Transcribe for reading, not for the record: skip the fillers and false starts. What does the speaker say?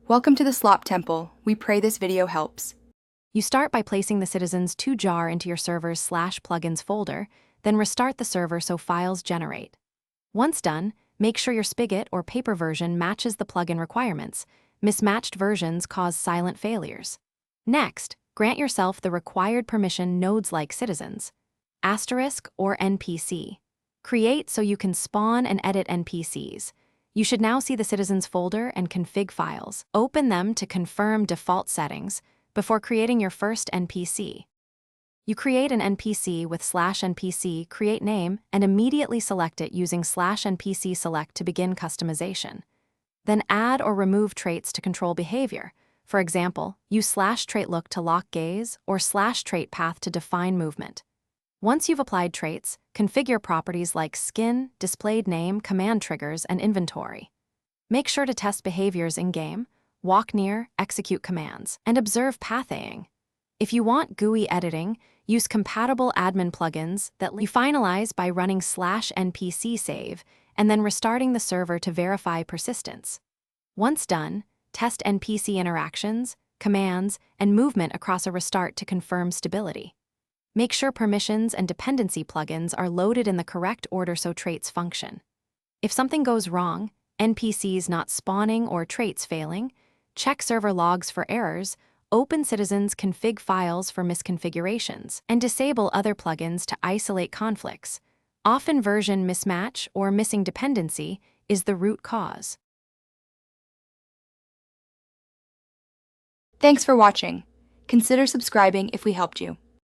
Welcome to the Slop Temple. We pray this video helps. You start by placing the citizens to jar into your server's /plugins folder, then restart the server so files generate. Once done, make sure your Spigot or paper version matches the plugin requirements. Mismatched versions cause silent failures. Next, grant yourself the required permission nodes like citizens, asterisk or NPC. Create so you can spawn and edit NPCs. You should now see the citizens folder and config files. Open them to confirm default settings before creating your first NPC. You create an NPC with /NPC create name and immediately select it using /NPC select to begin customization. Then add or remove traits to control behavior. For example, use /trait look to lock gaze or /trait path to define movement. Once you've applied traits, configure properties like skin, displayed name, command triggers, and inventory. Make sure to test behaviors in-game, walk near, execute commands, and observe pathing. If you want GUI editing, use compatible admin plugins that you finalize by running /NPC save and then restarting the server to verify persistence. Once done, test NPC interactions, commands, and movement across a restart to confirm stability. Make sure permissions and dependency plugins are loaded in the correct order so traits function. If something goes wrong, NPCs not spawning or traits failing, check server logs for errors, open citizens config files for misconfigurations, and disable other plugins to isolate conflicts. Often version mismatch or missing dependency is the root cause. Thanks for watching. Consider subscribing if we helped you.